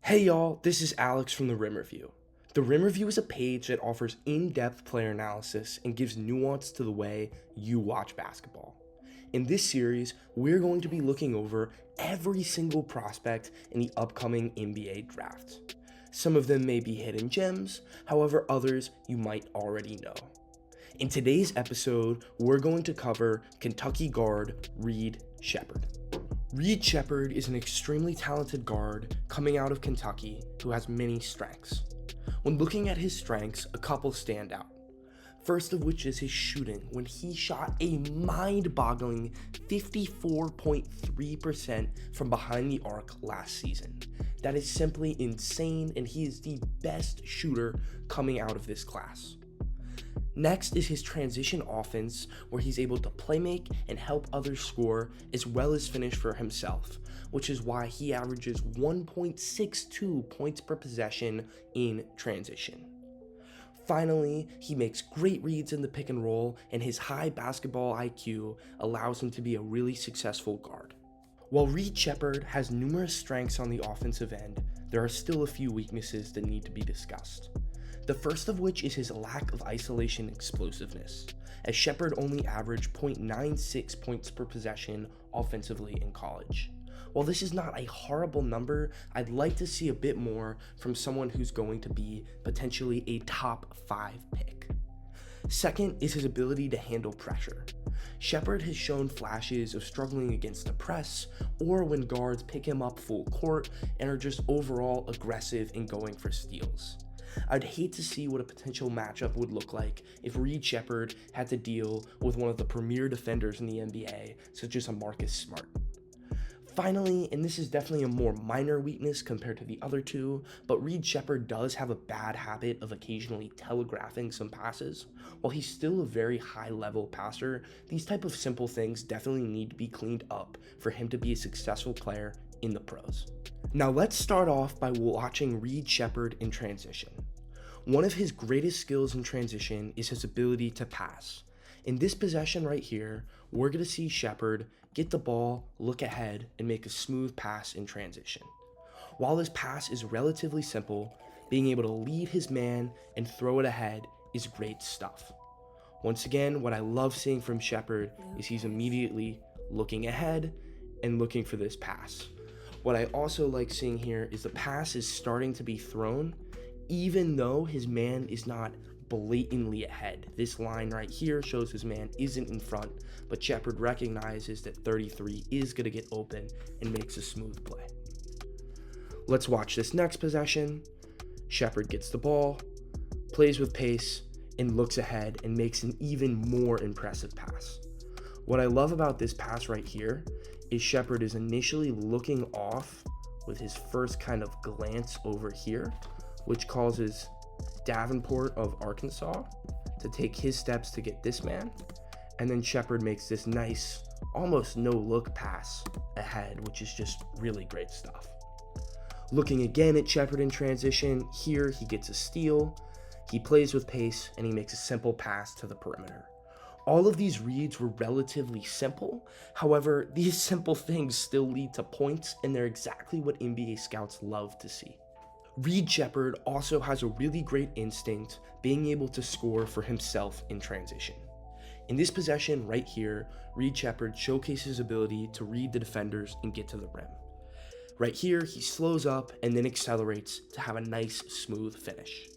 Hey y'all, this is Alex from the Rim Review. The Rim Review is a page that offers in-depth player analysis and gives nuance to the way you watch basketball. In this series, we're going to be looking over every single prospect in the upcoming NBA draft. Some of them may be hidden gems, however others you might already know. In today's episode, we're going to cover Kentucky guard Reed Sheppard. Reed Sheppard is an extremely talented guard coming out of Kentucky who has many strengths. When looking at his strengths, a couple stand out. First of which is his shooting, when he shot a mind-boggling 54.3% from behind the arc last season. That is simply insane, and he is the best shooter coming out of this class. Next is his transition offense, where he's able to playmake and help others score as well as finish for himself, which is why he averages 1.62 points per possession in transition. Finally, he makes great reads in the pick and roll, and his high basketball IQ allows him to be a really successful guard. While Reed Sheppard has numerous strengths on the offensive end, there are still a few weaknesses that need to be discussed. The first of which is his lack of isolation explosiveness, as Sheppard only averaged 0.96 points per possession offensively in college. While this is not a horrible number, I'd like to see a bit more from someone who's going to be potentially a top 5 pick. Second is his ability to handle pressure. Sheppard has shown flashes of struggling against the press or when guards pick him up full court and are just overall aggressive in going for steals. I'd hate to see what a potential matchup would look like if Reed Sheppard had to deal with one of the premier defenders in the NBA, such as a Marcus Smart. Finally, and this is definitely a more minor weakness compared to the other two, but Reed Sheppard does have a bad habit of occasionally telegraphing some passes. While he's still a very high-level passer, these type of simple things definitely need to be cleaned up for him to be a successful player in the pros. Now let's start off by watching Reed Sheppard in transition. One of his greatest skills in transition is his ability to pass. In this possession right here, we're going to see Sheppard get the ball, look ahead, and make a smooth pass in transition. While this pass is relatively simple, being able to lead his man and throw it ahead is great stuff. Once again, what I love seeing from Sheppard is he's immediately looking ahead and looking for this pass. What I also like seeing here is the pass is starting to be thrown, even though his man is not blatantly ahead. This line right here shows his man isn't in front, but Sheppard recognizes that 33 is going to get open and makes a smooth play. Let's watch this next possession. Sheppard gets the ball, plays with pace, and looks ahead and makes an even more impressive pass. What I love about this pass right here is Sheppard is initially looking off with his first kind of glance over here, which causes Davenport of Arkansas to take his steps to get this man, and then Sheppard makes this nice, almost no-look pass ahead, which is just really great stuff. Looking again at Sheppard in transition, here he gets a steal, he plays with pace, and he makes a simple pass to the perimeter. All of these reads were relatively simple, however, these simple things still lead to points, and they're exactly what NBA scouts love to see. Reed Sheppard also has a really great instinct being able to score for himself in transition. In this possession right here, Reed Sheppard showcases his ability to read the defenders and get to the rim. Right here, he slows up and then accelerates to have a nice, smooth finish.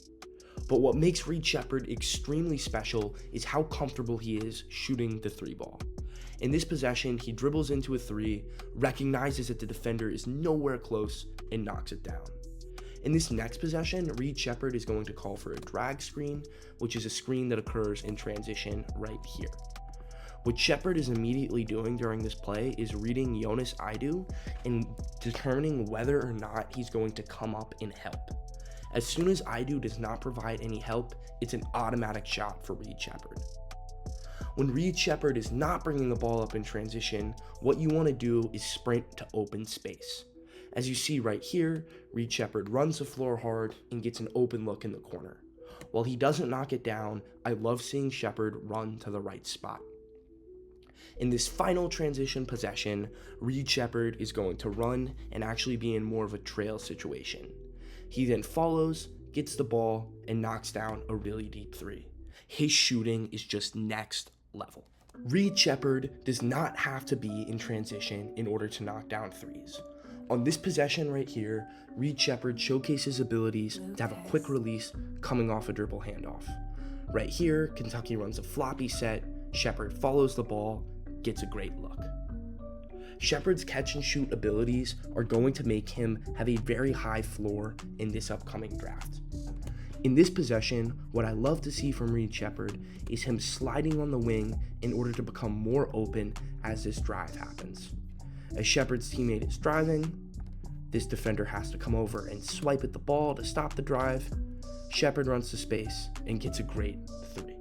But what makes Reed Sheppard extremely special is how comfortable he is shooting the three ball. In this possession, he dribbles into a three, recognizes that the defender is nowhere close, and knocks it down. In this next possession, Reed Sheppard is going to call for a drag screen, which is a screen that occurs in transition right here. What Sheppard is immediately doing during this play is reading Jonas Idu and determining whether or not he's going to come up and help. As soon as Idu does not provide any help, it's an automatic shot for Reed Sheppard. When Reed Sheppard is not bringing the ball up in transition, what you want to do is sprint to open space. As you see right here, Reed Sheppard runs the floor hard and gets an open look in the corner. While he doesn't knock it down, I love seeing Sheppard run to the right spot. In this final transition possession, Reed Sheppard is going to run and actually be in more of a trail situation. He then follows, gets the ball, and knocks down a really deep three. His shooting is just next level. Reed Sheppard does not have to be in transition in order to knock down threes. On this possession right here, Reed Sheppard showcases abilities to have a quick release coming off a dribble handoff. Right here, Kentucky runs a floppy set, Sheppard follows the ball, gets a great look. Sheppard's catch and shoot abilities are going to make him have a very high floor in this upcoming draft. In this possession, what I love to see from Reed Sheppard is him sliding on the wing in order to become more open as this drive happens. As Sheppard's teammate is driving, this defender has to come over and swipe at the ball to stop the drive. Sheppard runs to space and gets a great three.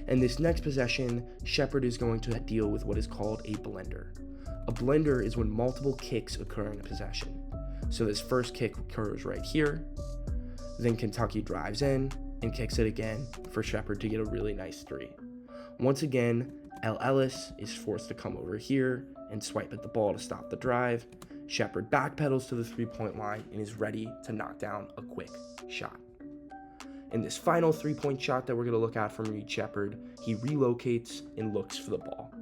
In this next possession, Sheppard is going to deal with what is called a blender. A blender is when multiple kicks occur in a possession. So this first kick occurs right here, then Kentucky drives in and kicks it again for Sheppard to get a really nice three. Once again, L. Ellis is forced to come over here and swipe at the ball to stop the drive. Sheppard backpedals to the three-point line and is ready to knock down a quick shot. In this final three-point shot that we're going to look at from Reed Sheppard, he relocates and looks for the ball.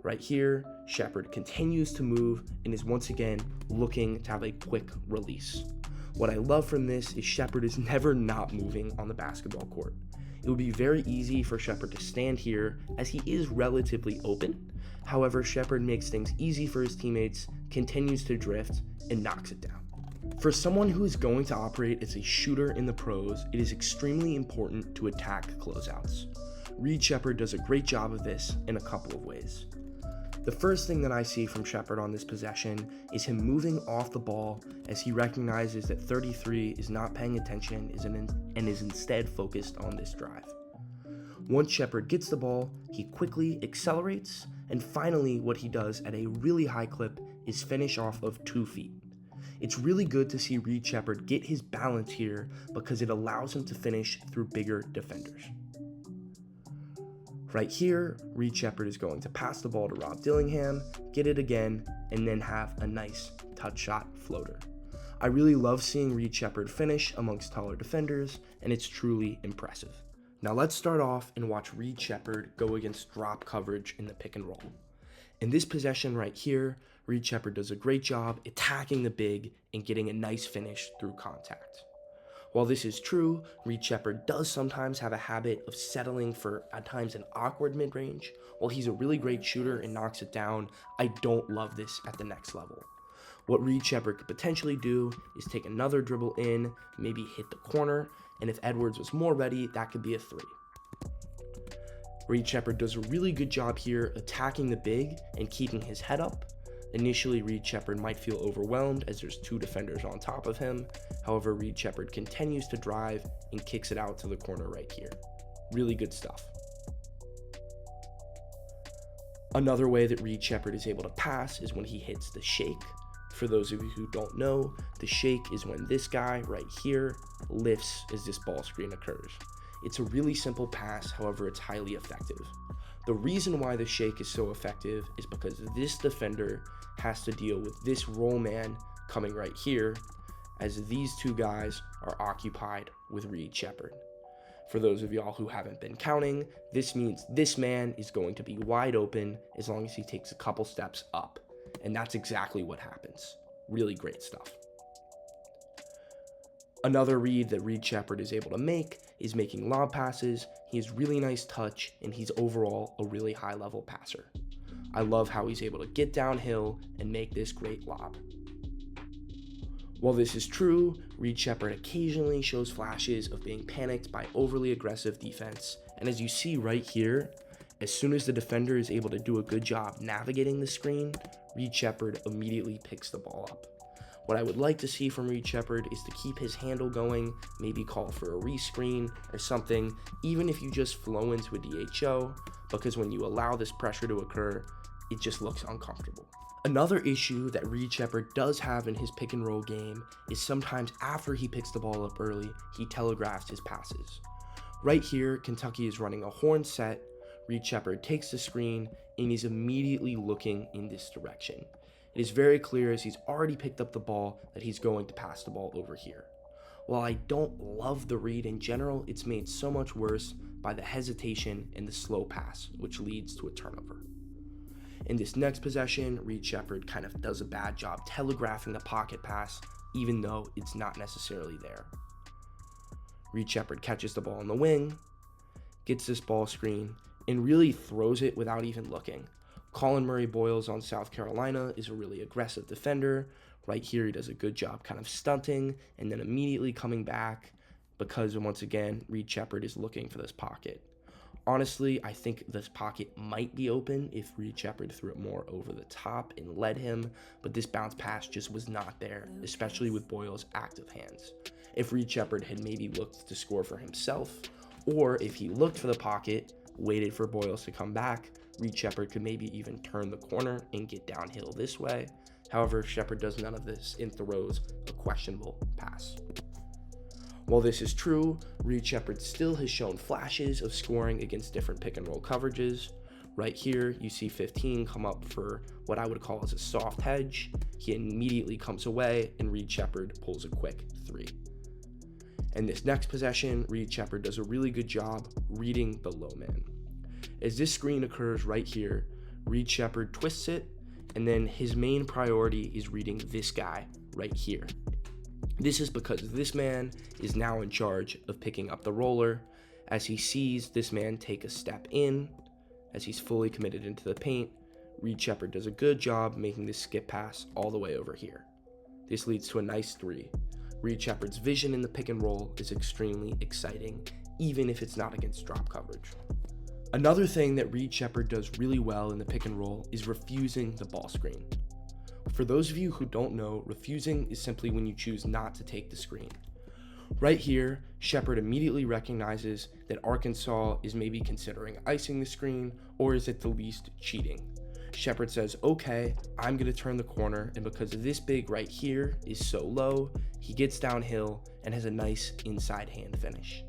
Right here, Sheppard continues to move and is once again looking to have a quick release. What I love from this is Sheppard is never not moving on the basketball court. It would be very easy for Sheppard to stand here as he is relatively open. However, Sheppard makes things easy for his teammates, continues to drift, and knocks it down. For someone who is going to operate as a shooter in the pros, it is extremely important to attack closeouts. Reed Sheppard does a great job of this in a couple of ways. The first thing that I see from Sheppard on this possession is him moving off the ball as he recognizes that 33 is not paying attention and is instead focused on this drive. Once Sheppard gets the ball, he quickly accelerates, and finally what he does at a really high clip is finish off of 2 feet. It's really good to see Reed Sheppard get his balance here because it allows him to finish through bigger defenders. Right here, Reed Sheppard is going to pass the ball to Rob Dillingham, get it again, and then have a nice touch shot floater. I really love seeing Reed Sheppard finish amongst taller defenders, and it's truly impressive. Now let's start off and watch Reed Sheppard go against drop coverage in the pick and roll. In this possession right here, Reed Sheppard does a great job attacking the big and getting a nice finish through contact. While this is true, Reed Sheppard does sometimes have a habit of settling for, at times, an awkward mid-range. While he's a really great shooter and knocks it down, I don't love this at the next level. What Reed Sheppard could potentially do is take another dribble in, maybe hit the corner, and if Edwards was more ready, that could be a three. Reed Sheppard does a really good job here attacking the big and keeping his head up. Initially, Reed Sheppard might feel overwhelmed as there's 2 defenders on top of him. However, Reed Sheppard continues to drive and kicks it out to the corner right here. Really good stuff. Another way that Reed Sheppard is able to pass is when he hits the shake. For those of you who don't know, the shake is when this guy right here lifts as this ball screen occurs. It's a really simple pass, however, it's highly effective. The reason why the shake is so effective is because this defender has to deal with this roll man coming right here as these 2 guys are occupied with Reed Sheppard. For those of y'all who haven't been counting, this means this man is going to be wide open as long as he takes a couple steps up. And that's exactly what happens. Really great stuff. Another read that Reed Sheppard is able to make is making lob passes. He has really nice touch, and he's overall a really high-level passer. I love how he's able to get downhill and make this great lob. While this is true, Reed Sheppard occasionally shows flashes of being panicked by overly aggressive defense, and as you see right here, as soon as the defender is able to do a good job navigating the screen, Reed Sheppard immediately picks the ball up. What I would like to see from Reed Sheppard is to keep his handle going, maybe call for a rescreen or something, even if you just flow into a DHO, because when you allow this pressure to occur, it just looks uncomfortable. Another issue that Reed Sheppard does have in his pick and roll game is sometimes after he picks the ball up early, he telegraphs his passes. Right here, Kentucky is running a horn set. Reed Sheppard takes the screen and is immediately looking in this direction. It is very clear as he's already picked up the ball that he's going to pass the ball over here. While I don't love the read in general, it's made so much worse by the hesitation and the slow pass, which leads to a turnover. In this next possession, Reed Sheppard kind of does a bad job telegraphing the pocket pass, even though it's not necessarily there. Reed Sheppard catches the ball on the wing, gets this ball screen, and really throws it without even looking. Colin Murray Boyles on South Carolina is a really aggressive defender. Right here, he does a good job kind of stunting and then immediately coming back because, once again, Reed Sheppard is looking for this pocket. Honestly, I think this pocket might be open if Reed Sheppard threw it more over the top and led him, but this bounce pass just was not there, especially with Boyles' active hands. If Reed Sheppard had maybe looked to score for himself, or if he looked for the pocket, waited for Boyles to come back, Reed Sheppard could maybe even turn the corner and get downhill this way. However, Sheppard does none of this and throws a questionable pass. While this is true, Reed Sheppard still has shown flashes of scoring against different pick and roll coverages. Right here, you see 15 come up for what I would call as a soft hedge. He immediately comes away and Reed Sheppard pulls a quick 3. In this next possession, Reed Sheppard does a really good job reading the low man. As this screen occurs right here, Reed Sheppard twists it, and then his main priority is reading this guy right here. This is because this man is now in charge of picking up the roller. As he sees this man take a step in, as he's fully committed into the paint, Reed Sheppard does a good job making this skip pass all the way over here. This leads to a nice 3. Reed Sheppard's vision in the pick and roll is extremely exciting, even if it's not against drop coverage. Another thing that Reed Sheppard does really well in the pick and roll is refusing the ball screen. For those of you who don't know, refusing is simply when you choose not to take the screen. Right here, Sheppard immediately recognizes that Arkansas is maybe considering icing the screen, or is at the least cheating. Sheppard says, okay, I'm going to turn the corner, and because this big right here is so low, he gets downhill and has a nice inside hand finish.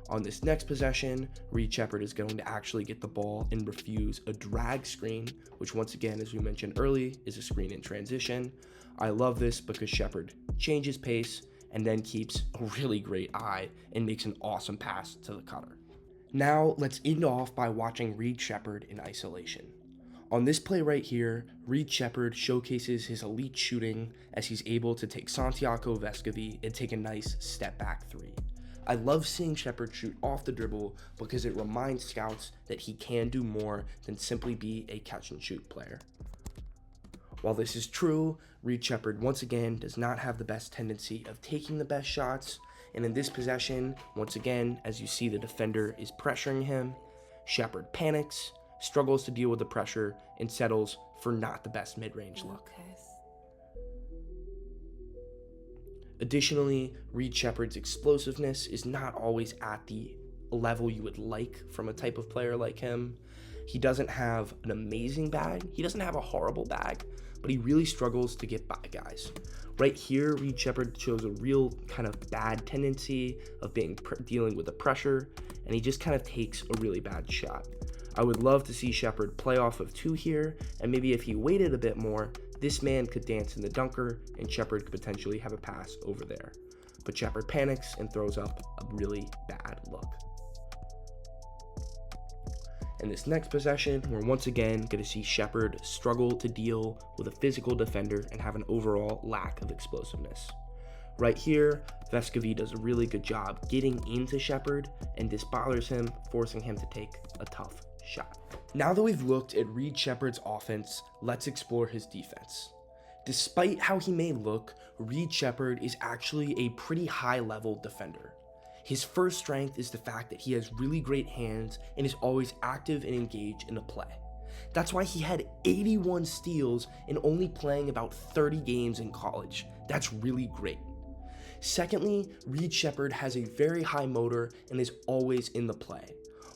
On this next possession, Reed Sheppard is going to actually get the ball and refuse a drag screen, which once again, as we mentioned early, is a screen in transition. I love this because Sheppard changes pace and then keeps a really great eye and makes an awesome pass to the cutter. Now, let's end off by watching Reed Sheppard in isolation. On this play right here, Reed Sheppard showcases his elite shooting as he's able to take Santiago Vescovi and take a nice step back 3. I love seeing Sheppard shoot off the dribble because it reminds scouts that he can do more than simply be a catch and shoot player. While this is true, Reed Sheppard once again does not have the best tendency of taking the best shots, and in this possession, once again, as you see the defender is pressuring him, Sheppard panics, struggles to deal with the pressure, and settles for not the best mid-range look. Additionally, Reed Sheppard's explosiveness is not always at the level you would like from a type of player like him. He doesn't have an amazing bag. He doesn't have a horrible bag, but he really struggles to get by guys. Right here, Reed Sheppard shows a real kind of bad tendency of dealing with the pressure, and he just kind of takes a really bad shot. I would love to see Sheppard play off of 2 here, and maybe if he waited a bit more, this man could dance in the dunker, and Sheppard could potentially have a pass over there. But Sheppard panics and throws up a really bad look. In this next possession, we're once again going to see Sheppard struggle to deal with a physical defender and have an overall lack of explosiveness. Right here, Vescovi does a really good job getting into Sheppard, and this bothers him, forcing him to take a tough shot. Now that we've looked at Reed Sheppard's offense, let's explore his defense. Despite how he may look, Reed Sheppard is actually a pretty high-level defender. His first strength is the fact that he has really great hands and is always active and engaged in a play. That's why he had 81 steals and only playing about 30 games in college. That's really great. Secondly, Reed Sheppard has a very high motor and is always in the play.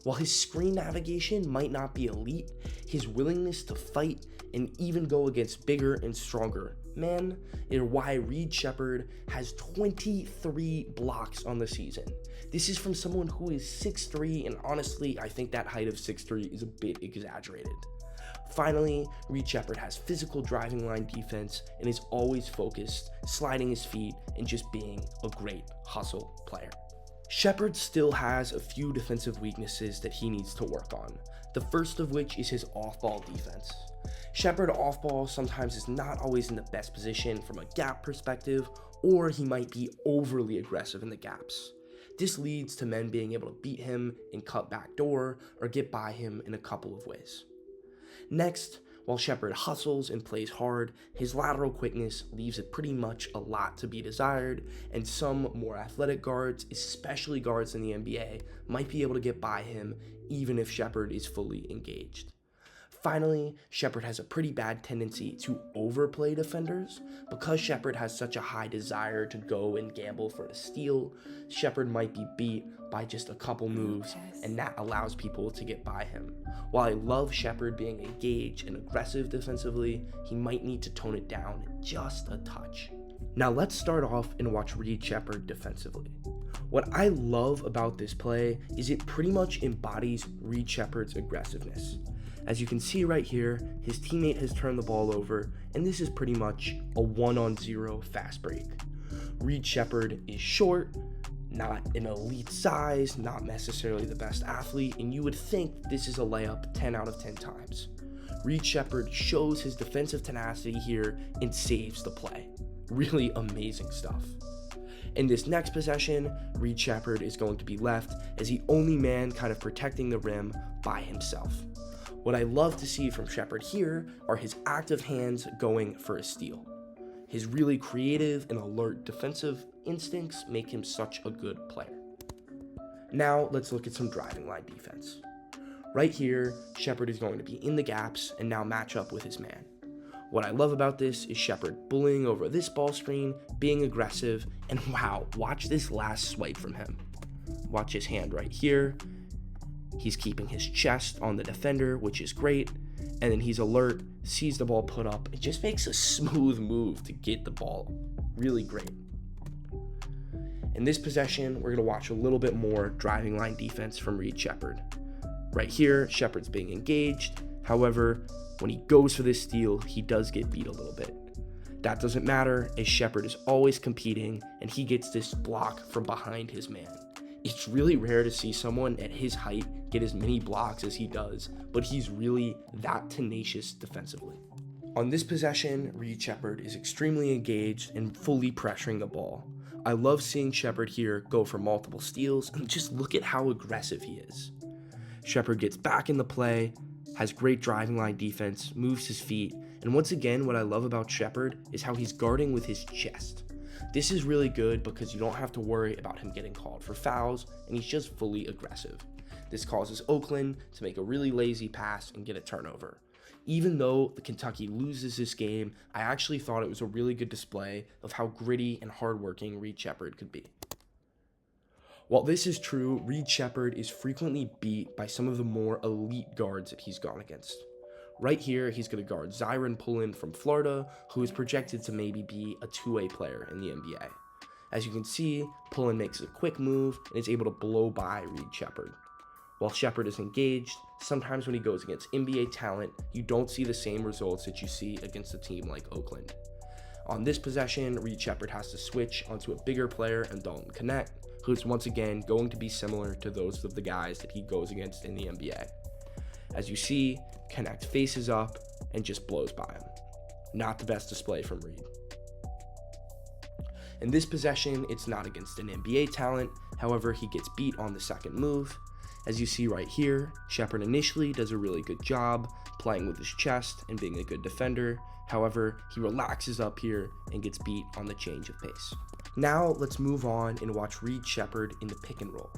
While his screen navigation might not be elite, his willingness to fight and even go against bigger and stronger man, is why Reed Sheppard has 23 blocks on the season. This is from someone who is 6'3", and honestly, I think that height of 6'3" is a bit exaggerated. Finally, Reed Sheppard has physical driving line defense and is always focused, sliding his feet, and just being a great hustle player. Sheppard still has a few defensive weaknesses that he needs to work on, the first of which is his off-ball defense. Sheppard off-ball sometimes is not always in the best position from a gap perspective, or he might be overly aggressive in the gaps. This leads to men being able to beat him and cut back door or get by him in a couple of ways. Next, while Sheppard hustles and plays hard, his lateral quickness leaves it pretty much a lot to be desired, and some more athletic guards, especially guards in the NBA, might be able to get by him even if Sheppard is fully engaged. Finally, Sheppard has a pretty bad tendency to overplay defenders. Because Sheppard has such a high desire to go and gamble for a steal, Sheppard might be beat by just a couple moves, and that allows people to get by him. While I love Sheppard being engaged and aggressive defensively, he might need to tone it down just a touch. Now let's start off and watch Reed Sheppard defensively. What I love about this play is it pretty much embodies Reed Sheppard's aggressiveness. As you can see right here, his teammate has turned the ball over, and this is pretty much a 1-on-0 fast break. Reed Sheppard is short, not an elite size, not necessarily the best athlete, and you would think this is a layup 10 out of 10 times. Reed Sheppard shows his defensive tenacity here and saves the play. Really amazing stuff. In this next possession, Reed Sheppard is going to be left as the only man kind of protecting the rim by himself. What I love to see from Sheppard here are his active hands going for a steal. His really creative and alert defensive instincts make him such a good player. Now let's look at some driving line defense. Right here, Sheppard is going to be in the gaps and now match up with his man. What I love about this is Sheppard bullying over this ball screen, being aggressive, and wow, watch this last swipe from him. Watch his hand right here. He's keeping his chest on the defender, which is great, and then he's alert, sees the ball put up, it just makes a smooth move to get the ball. Really great. In this possession, we're going to watch a little bit more driving line defense from Reed Sheppard. Right here, Sheppard's being engaged. However, when he goes for this steal, he does get beat a little bit. That doesn't matter, as Sheppard is always competing, and he gets this block from behind his man. It's really rare to see someone at his height get as many blocks as he does, but he's really that tenacious defensively. On this possession, Reed Sheppard is extremely engaged and fully pressuring the ball. I love seeing Sheppard here go for multiple steals, and just look at how aggressive he is. Sheppard gets back in the play, has great driving line defense, moves his feet, and once again, what I love about Sheppard is how he's guarding with his chest. This is really good because you don't have to worry about him getting called for fouls, and he's just fully aggressive. This causes Oakland to make a really lazy pass and get a turnover. Even though the Kentucky loses this game, I actually thought it was a really good display of how gritty and hardworking Reed Sheppard could be. While this is true, Reed Sheppard is frequently beat by some of the more elite guards that he's gone against. Right here, he's going to guard Zyron Pullen from Florida, who is projected to maybe be a two-way player in the NBA. As you can see, Pullen makes a quick move and is able to blow by Reed Sheppard. While Sheppard is engaged, sometimes when he goes against NBA talent, you don't see the same results that you see against a team like Oakland. On this possession, Reed Sheppard has to switch onto a bigger player in Dalton Knecht, who's once again going to be similar to those of the guys that he goes against in the NBA. As you see, Knecht faces up and just blows by him. Not the best display from Reed. In this possession, it's not against an NBA talent, however, he gets beat on the second move. As you see right here, Sheppard initially does a really good job playing with his chest and being a good defender. However, he relaxes up here and gets beat on the change of pace. Now let's move on and watch Reed Sheppard in the pick and roll.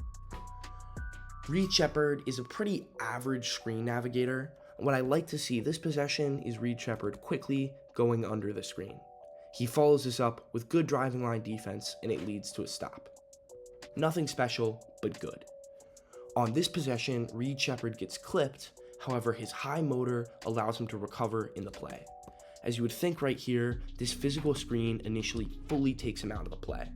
Reed Sheppard is a pretty average screen navigator. What I like to see this possession is Reed Sheppard quickly going under the screen. He follows this up with good driving line defense and it leads to a stop. Nothing special, but good. On this possession, Reed Sheppard gets clipped, however his high motor allows him to recover in the play. As you would think right here, this physical screen initially fully takes him out of the play.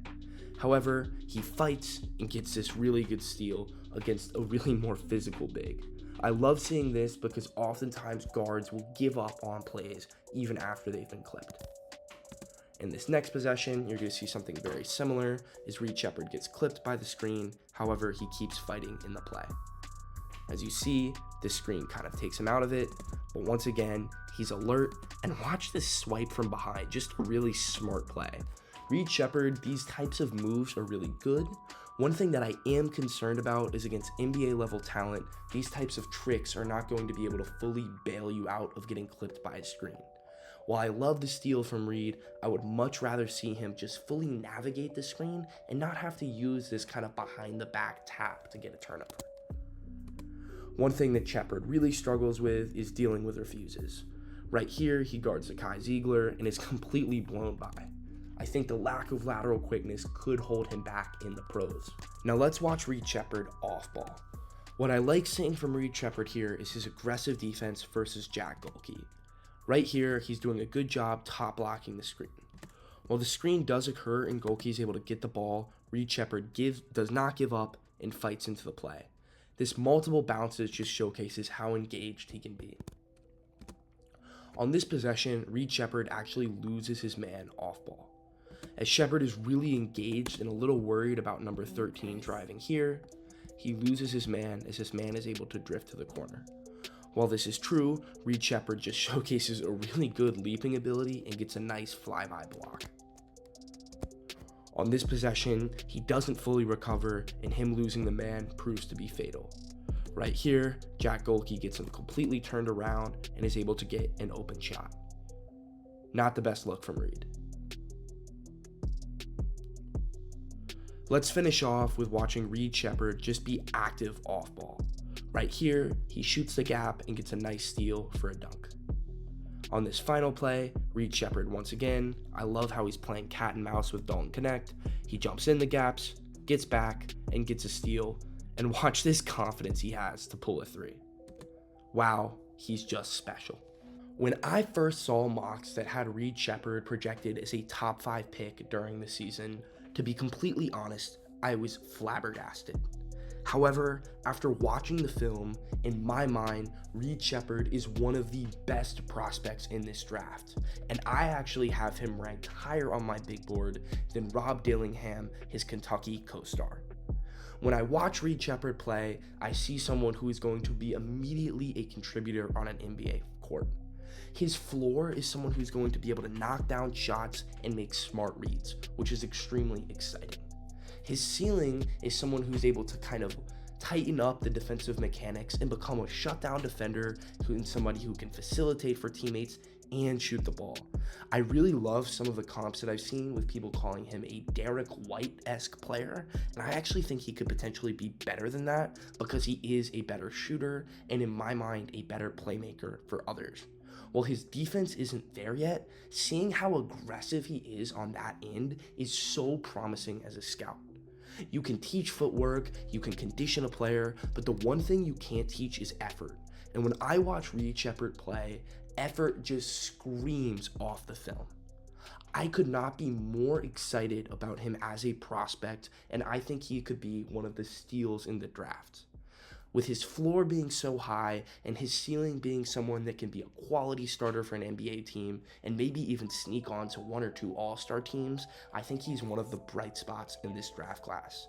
However, he fights and gets this really good steal against a really more physical big. I love seeing this because oftentimes guards will give up on plays even after they've been clipped. In this next possession, you're going to see something very similar as Reed Sheppard gets clipped by the screen, however, he keeps fighting in the play. As you see, this screen kind of takes him out of it, but once again, he's alert, and watch this swipe from behind, just a really smart play. Reed Sheppard, these types of moves are really good. One thing that I am concerned about is against NBA level talent, these types of tricks are not going to be able to fully bail you out of getting clipped by a screen. While I love the steal from Reed, I would much rather see him just fully navigate the screen and not have to use this kind of behind the back tap to get a turnover. One thing that Sheppard really struggles with is dealing with refuses. Right here, he guards the Kai Ziegler and is completely blown by. I think the lack of lateral quickness could hold him back in the pros. Now let's watch Reed Sheppard off ball. What I like seeing from Reed Sheppard here is his aggressive defense versus Jack Golke. Right here, he's doing a good job top blocking the screen. While the screen does occur and Golke is able to get the ball, Reed Sheppard does not give up and fights into the play. This multiple bounces just showcases how engaged he can be. On this possession, Reed Sheppard actually loses his man off ball. As Sheppard is really engaged and a little worried about number 13 driving here, he loses his man as his man is able to drift to the corner. While this is true, Reed Sheppard just showcases a really good leaping ability and gets a nice flyby block. On this possession, he doesn't fully recover, and him losing the man proves to be fatal. Right here, Jack Golke gets him completely turned around and is able to get an open shot. Not the best look from Reed. Let's finish off with watching Reed Sheppard just be active off ball. Right here, he shoots the gap and gets a nice steal for a dunk. On this final play, Reed Sheppard once again, I love how he's playing cat and mouse with Dalton Connect. He jumps in the gaps, gets back, and gets a steal. And watch this confidence he has to pull a three. Wow, he's just special. When I first saw mocks that had Reed Sheppard projected as a top 5 pick during the season, to be completely honest, I was flabbergasted. However, after watching the film, in my mind, Reed Sheppard is one of the best prospects in this draft, and I actually have him ranked higher on my big board than Rob Dillingham, his Kentucky co-star. When I watch Reed Sheppard play, I see someone who is going to be immediately a contributor on an NBA court. His floor is someone who's going to be able to knock down shots and make smart reads, which is extremely exciting. His ceiling is someone who's able to kind of tighten up the defensive mechanics and become a shutdown defender and somebody who can facilitate for teammates and shoot the ball. I really love some of the comps that I've seen with people calling him a Derek White-esque player, and I actually think he could potentially be better than that because he is a better shooter and, in my mind, a better playmaker for others. While his defense isn't there yet, seeing how aggressive he is on that end is so promising as a scout. You can teach footwork, you can condition a player, but the one thing you can't teach is effort. And when I watch Reed Sheppard play, effort just screams off the film. I could not be more excited about him as a prospect, and I think he could be one of the steals in the draft. With his floor being so high and his ceiling being someone that can be a quality starter for an NBA team and maybe even sneak on to 1 or 2 all-star teams, I think he's one of the bright spots in this draft class.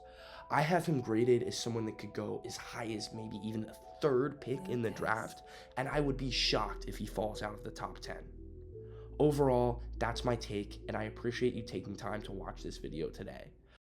I have him graded as someone that could go as high as maybe even the 3rd pick in the draft, and I would be shocked if he falls out of the top 10. Overall, that's my take, and I appreciate you taking time to watch this video today.